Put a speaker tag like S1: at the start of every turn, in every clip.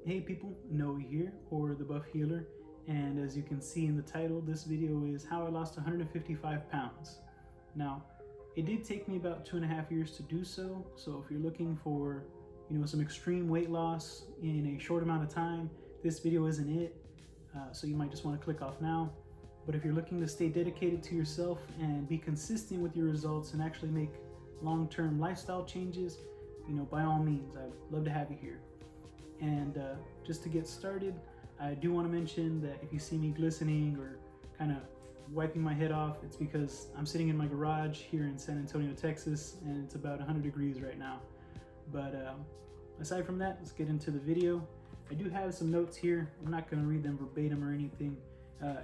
S1: Hey people, Noe here, or the Buff Healer, and as you can see in the title, this video is how I lost 155 pounds. Now, it did take me about 2.5 years to do so, so if you're looking for, some extreme weight loss in a short amount of time, this video isn't it, so you might just want to click off now. But if you're looking to stay dedicated to yourself and be consistent with your results and actually make long-term lifestyle changes, by all means, I'd love to have you here. And just to get started, I do want to mention that if you see me glistening or kind of wiping my head off, it's because I'm sitting in my garage here in San Antonio, Texas, and it's about 100 degrees right now. But aside from that, let's get into the video. I do have some notes here. I'm not going to read them verbatim or anything.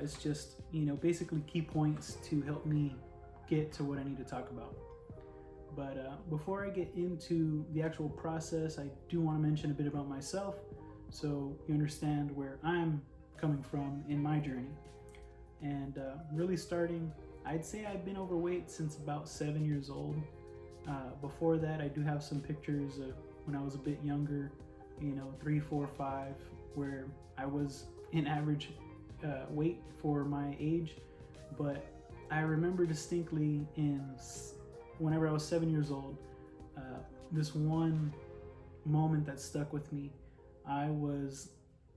S1: It's just, basically key points to help me get to what I need to talk about. But before I get into the actual process, I do want to mention a bit about myself so you understand where I'm coming from in my journey. And really starting, I'd say I've been overweight since about 7 years old. Before that, I do have some pictures of when I was a bit younger, 3, 4, 5, where I was in average weight for my age. But I remember distinctly whenever I was 7 years old, this one moment that stuck with me. I was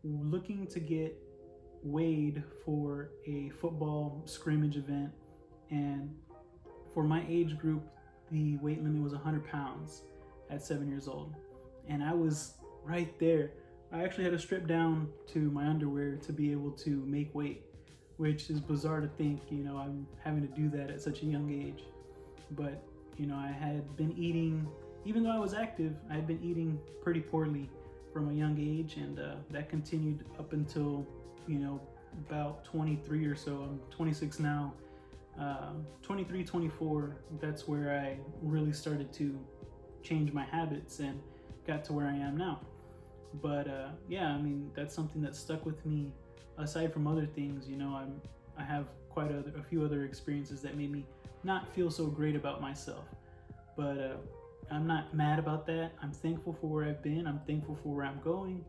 S1: looking to get weighed for a football scrimmage event, and for my age group, the weight limit was 100 pounds at 7 years old, and I was right there. I actually had to strip down to my underwear to be able to make weight, which is bizarre to think, I'm having to do that at such a young age. But I had been eating, even though I was active, I had been eating pretty poorly from a young age, and that continued up until, about 23 or so. I'm 26 now. 23, 24, that's where I really started to change my habits and got to where I am now. But yeah, that's something that stuck with me aside from other things. I have quite a few other experiences that made me not feel so great about myself, but I'm not mad about that. I'm thankful for where I've been. I'm thankful for where I'm going,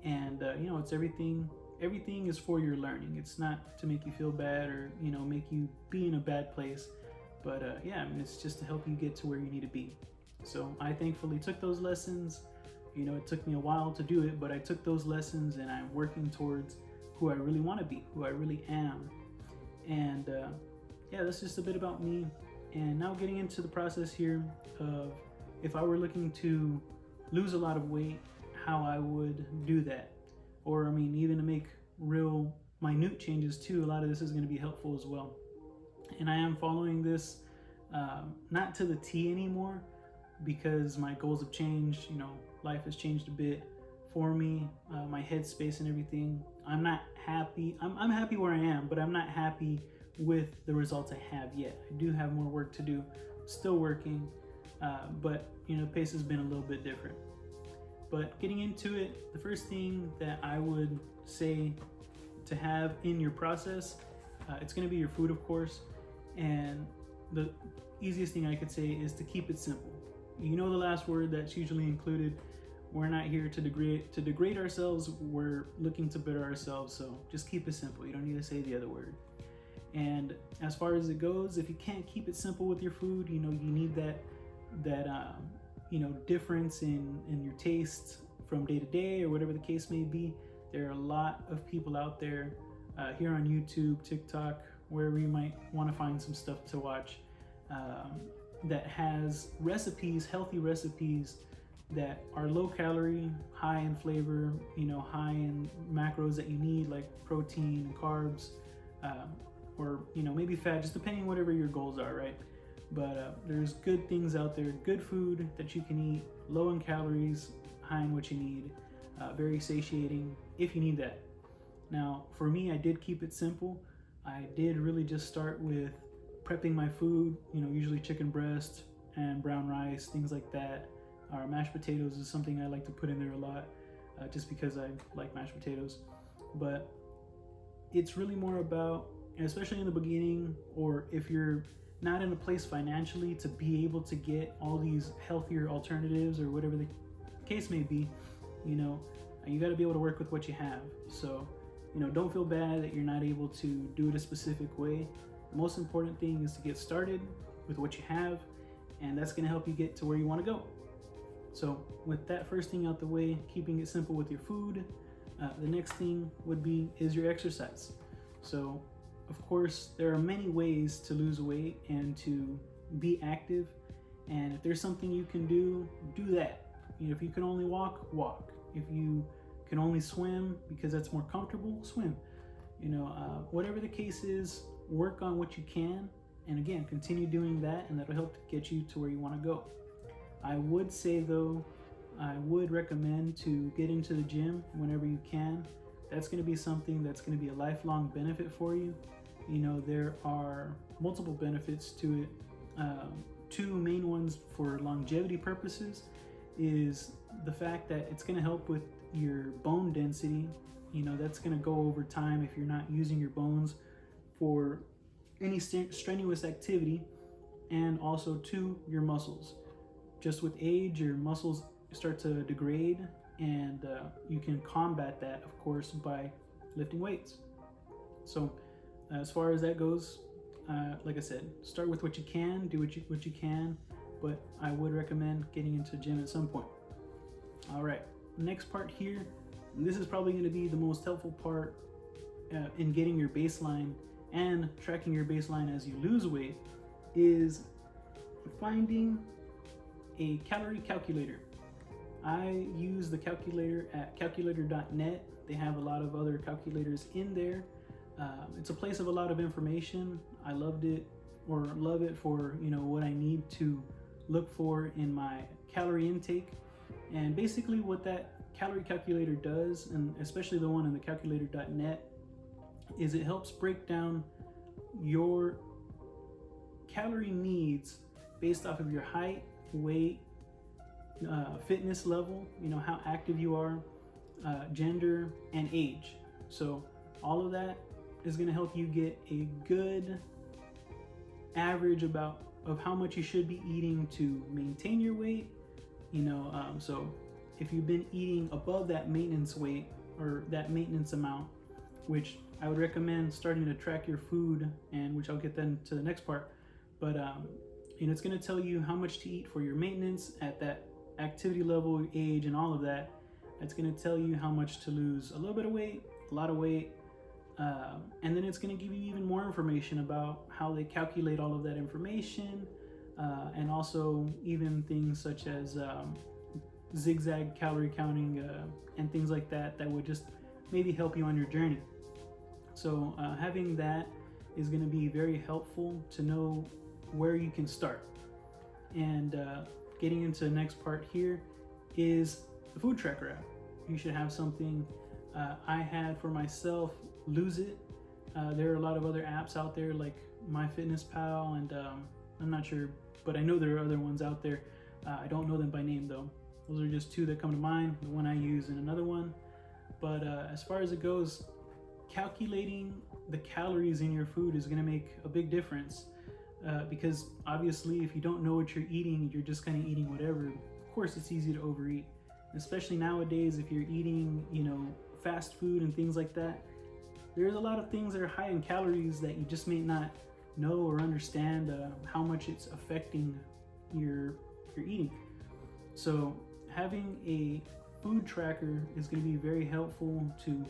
S1: and it's everything is for your learning. It's not to make you feel bad or make you be in a bad place, but yeah, it's just to help you get to where you need to be. So I thankfully took those lessons. It took me a while to do it, but I took those lessons and I'm working towards who I really want to be, who I really am. And yeah, that's just a bit about me. And now getting into the process here of if I were looking to lose a lot of weight, how I would do that. Or even to make real minute changes too. A lot of this is going to be helpful as well. And I am following this not to the T anymore, because my goals have changed. Life has changed a bit for me, my headspace and everything. I'm not happy. I'm happy where I am, but I'm not happy with the results I have yet. I do have more work to do, still working, but the pace has been a little bit different. But getting into it, the first thing that I would say to have in your process, it's going to be your food, of course, and the easiest thing I could say is to keep it simple. The last word that's usually included. We're not here to degrade ourselves. We're looking to better ourselves, so just keep it simple. You don't need to say the other word. And as far as it goes, if you can't keep it simple with your food, you need that difference in your taste from day to day or whatever the case may be. There are a lot of people out there here on YouTube, TikTok, wherever you might want to find some stuff to watch, that has recipes, healthy recipes that are low calorie, high in flavor, high in macros that you need, like protein and carbs, or maybe fat, just depending whatever your goals are, right? But there's good things out there, good food that you can eat, low in calories, high in what you need, very satiating if you need that. Now, for me, I did keep it simple. I did really just start with prepping my food, usually chicken breast and brown rice, things like that. Or mashed potatoes is something I like to put in there a lot, just because I like mashed potatoes. But it's really more about, especially in the beginning, or if you're not in a place financially to be able to get all these healthier alternatives or whatever the case may be, You got to be able to work with what you have. So, don't feel bad that you're not able to do it a specific way. The most important thing is to get started with what you have, and that's going to help you get to where you want to go. So with that first thing out the way, keeping it simple with your food, the next thing is your exercise. So of course, there are many ways to lose weight and to be active. And if there's something you can do that. If you can only walk. If you can only swim because that's more comfortable, swim. Whatever the case is, work on what you can. And again, continue doing that, and that'll help get you to where you want to go. I would say though, I would recommend to get into the gym whenever you can. That's going to be something that's going to be a lifelong benefit for you. There are multiple benefits to it. Two main ones for longevity purposes is the fact that it's going to help with your bone density. That's going to go over time if you're not using your bones for any strenuous activity, and also to your muscles. Just with age, your muscles start to degrade, and you can combat that, of course, by lifting weights. So as far as that goes, like I said, start with what you can, do what you can, but I would recommend getting into the gym at some point. All right, next part here, and this is probably going to be the most helpful part in getting your baseline and tracking your baseline as you lose weight, is finding a calorie calculator. I use the calculator at calculator.net. They have a lot of other calculators in there. It's a place of a lot of information. I love it for what I need to look for in my calorie intake. And basically what that calorie calculator does, and especially the one in the calculator.net, is it helps break down your calorie needs based off of your height, weight, fitness level, how active you are, gender, and age. So all of that is going to help you get a good average of how much you should be eating to maintain your weight. So if you've been eating above that maintenance weight or that maintenance amount, which I would recommend starting to track your food, and which I'll get then to the next part. But it's going to tell you how much to eat for your maintenance at that activity level, age, and all of that. It's going to tell you how much to lose a little bit of weight, a lot of weight, and then it's going to give you even more information about how they calculate all of that information, and also even things such as zigzag calorie counting and things like that would just maybe help you on your journey. So having that is going to be very helpful to know where you can start. And getting into the next part here is the food tracker app. You should have something. I had for myself Lose It. There are a lot of other apps out there like MyFitnessPal, and I'm not sure, but I know there are other ones out there. I don't know them by name though. Those are just two that come to mind, the one I use and another one. But as far as it goes, calculating the calories in your food is going to make a big difference, because obviously if you don't know what you're eating, you're just kind of eating whatever. Of course, it's easy to overeat, especially nowadays. If you're eating fast food and things like that, there's a lot of things that are high in calories that you just may not know or understand how much it's affecting your eating. So having a food tracker is going to be very helpful to,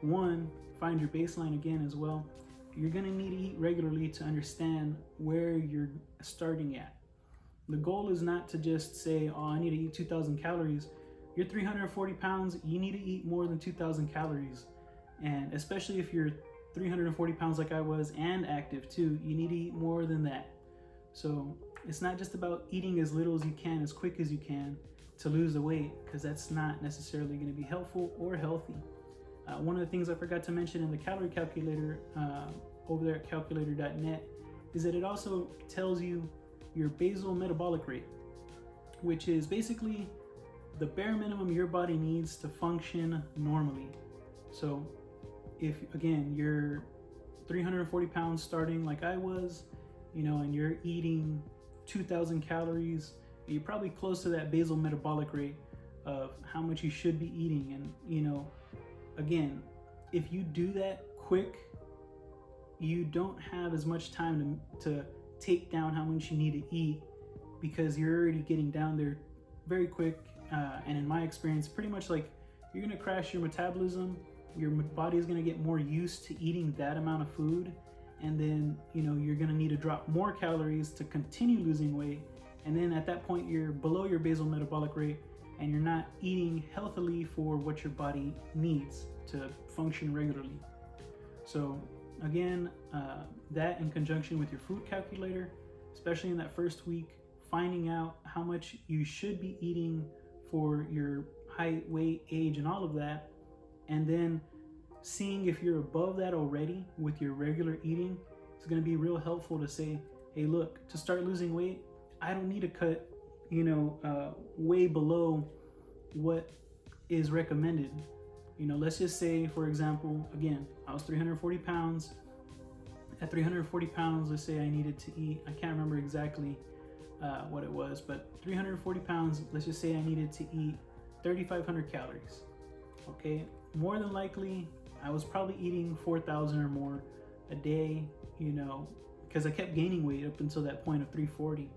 S1: one, find your baseline again as well. You're going to need to eat regularly to understand where you're starting at. The goal is not to just say, oh, I need to eat 2,000 calories. You're 340 pounds, you need to eat more than 2,000 calories. And especially if you're 340 pounds like I was and active too, you need to eat more than that. So it's not just about eating as little as you can, as quick as you can to lose the weight, because that's not necessarily going to be helpful or healthy. One of the things I forgot to mention in the calorie calculator over there at calculator.net is that it also tells you your basal metabolic rate, which is basically the bare minimum your body needs to function normally. So if, again, you're 340 pounds starting like I was, and you're eating 2,000 calories, you're probably close to that basal metabolic rate, of how much you should be eating. And again, if you do that quick, you don't have as much time to take down how much you need to eat, because you're already getting down there very quick. And in my experience, pretty much like you're gonna crash your metabolism. Your body is gonna get more used to eating that amount of food, and then you're gonna need to drop more calories to continue losing weight. And then at that point, you're below your basal metabolic rate, and you're not eating healthily for what your body needs to function regularly. So again, that in conjunction with your food calculator, especially in that first week, finding out how much you should be eating for your height, weight, age, and all of that, and then seeing if you're above that already with your regular eating, is going to be real helpful to say, hey, look, to start losing weight, I don't need to cut, way below what is recommended. Let's just say, for example, again, I was 340 pounds. At 340 pounds, let's say I needed to eat, I can't remember exactly what it was, but 340 pounds, let's just say I needed to eat 3,500 calories. Okay, more than likely, I was probably eating 4,000 or more a day, because I kept gaining weight up until that point of 340.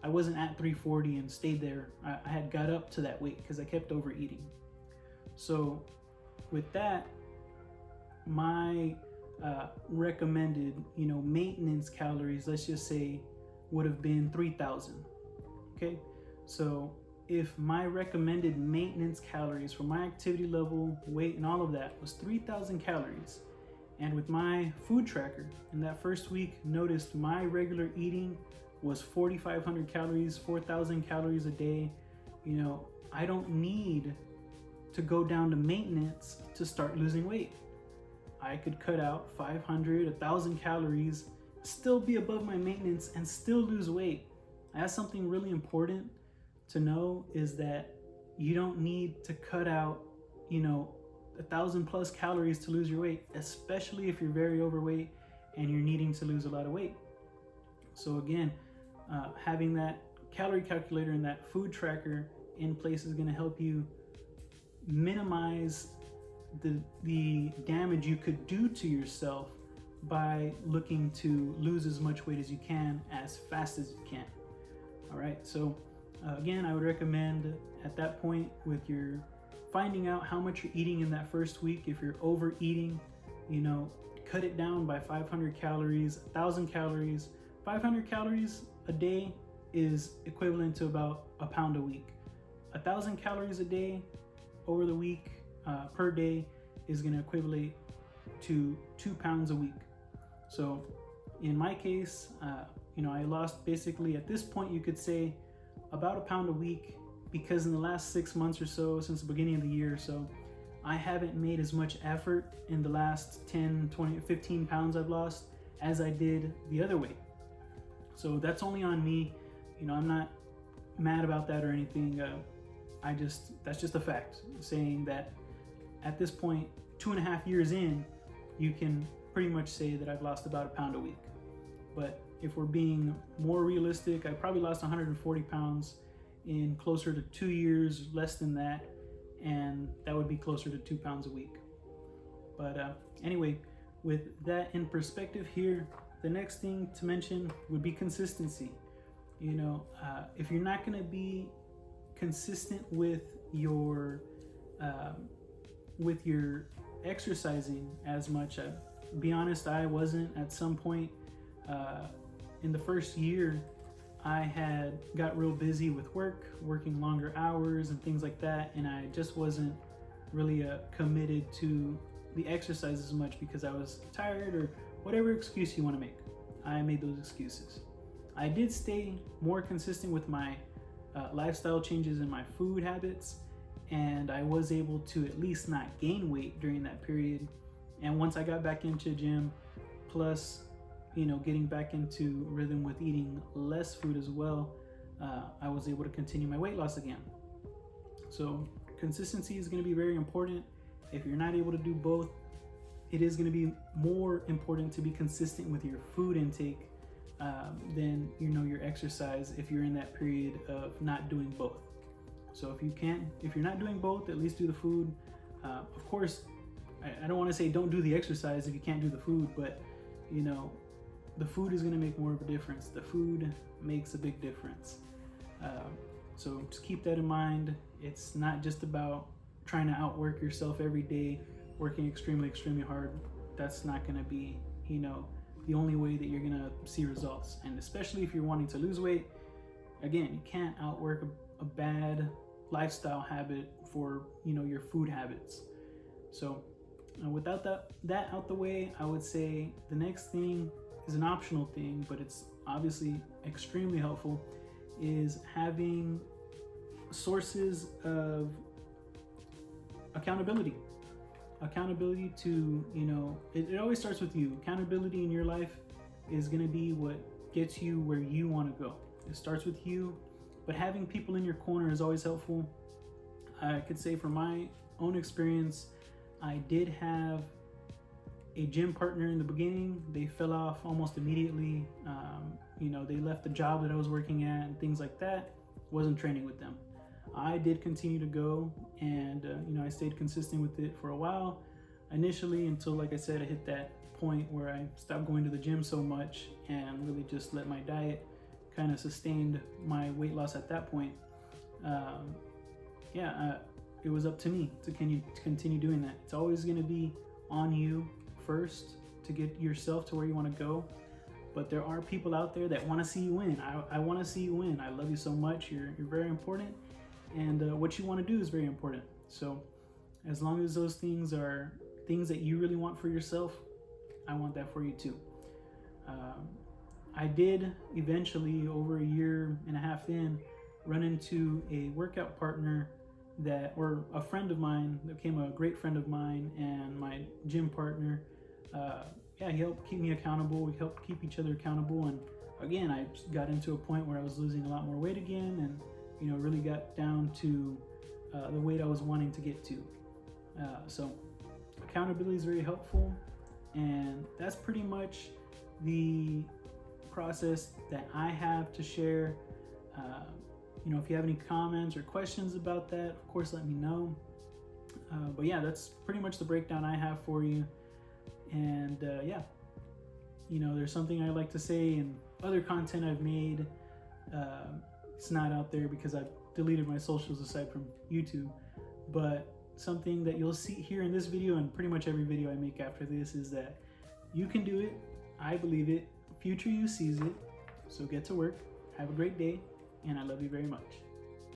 S1: I wasn't at 340 and stayed there. I had got up to that weight because I kept overeating. So with that, my recommended, maintenance calories, let's just say, would have been 3,000. Okay, so if my recommended maintenance calories for my activity level, weight, and all of that was 3,000 calories, and with my food tracker in that first week noticed my regular eating was 4,500 calories, 4,000 calories a day, I don't need to go down to maintenance to start losing weight. I could cut out 500, 1,000 calories, still be above my maintenance, and still lose weight. That's something really important to know, is that you don't need to cut out, 1,000 plus calories to lose your weight, especially if you're very overweight and you're needing to lose a lot of weight. So again, having that calorie calculator and that food tracker in place is going to help you minimize the damage you could do to yourself by looking to lose as much weight as you can as fast as you can. All right, so again, I would recommend at that point, with your finding out how much you're eating in that first week, if you're overeating, cut it down by 500 calories, 1,000 calories. 500 calories a day is equivalent to about a pound a week. 1,000 calories a day over the week, per day, is going to equivalent to 2 pounds a week. So in my case, I lost, basically at this point you could say, about a pound a week, because in the last 6 months or so, since the beginning of the year or so, I haven't made as much effort in the last 10, 20, 15 pounds I've lost as I did the other way. So that's only on me. I'm not mad about that or anything. That's just a fact, saying that at this point, 2.5 years in, you can pretty much say that I've lost about a pound a week. But if we're being more realistic, I probably lost 140 pounds in closer to 2 years, less than that, and that would be closer to 2 pounds a week. But anyway, with that in perspective here, the next thing to mention would be consistency. If you're not going to be consistent with your exercising as much, be honest, I wasn't. At some point in the first year, I had got real busy with working longer hours and things like that, and I just wasn't really committed to the exercise as much because I was tired, or whatever excuse you want to make. I made those excuses. I did stay more consistent with my lifestyle changes in my food habits, and I was able to at least not gain weight during that period. And once I got back into gym, plus getting back into rhythm with eating less food as well, I was able to continue my weight loss again. So consistency is going to be very important. If you're not able to do both, it is going to be more important to be consistent with your food intake than your exercise if you're in that period of not doing both. So if you're not doing both, at least do the food. Of course, I don't want to say don't do the exercise if you can't do the food, but you know, the food is going to make more of a difference. The food makes a big difference. So just keep that in mind. It's not just about trying to outwork yourself every day, working extremely, extremely hard. That's not going to be, you know, the only way that you're going to see results. And especially if you're wanting to lose weight, again, you can't outwork a bad lifestyle habit for, you know, your food habits. So without that out the way, I would say the next thing is an optional thing, but it's obviously extremely helpful, is having sources of accountability to, you know, it always starts with you. Accountability in your life is going to be what gets you where you want to go. It starts with you, but having people in your corner is always helpful. I could say from my own experience, I did have a gym partner in the beginning. They fell off almost immediately. You know, they left the job that I was working at and things like that. Wasn't training with them. I did continue to go, and you know, I stayed consistent with it for a while initially, until, like I said, I hit that point where I stopped going to the gym so much and really just let my diet kind of sustained my weight loss at that point. It was up to me to continue doing that. It's always going to be on you first to get yourself to where you want to go. But there are people out there that want to see you win. I want to see you win. I love you so much. You're very important. And what you want to do is very important. So as long as those things are things that you really want for yourself, I want that for you too. I did eventually, over a year and a half in, run into a workout partner or a friend of mine that became a great friend of mine and my gym partner. He helped keep me accountable. We helped keep each other accountable. And again, I got into a point where I was losing a lot more weight again, and you know, really got down to the weight I was wanting to get to. So accountability is very helpful, and that's pretty much the process that I have to share. You know, if you have any comments or questions about that, of course, let me know. But yeah, that's pretty much the breakdown I have for you. And you know, there's something I like to say in other content I've made. It's not out there because I've deleted my socials aside from YouTube. But something that you'll see here in this video and pretty much every video I make after this is that you can do it. I believe it. Future you sees it. So get to work. Have a great day. And I love you very much.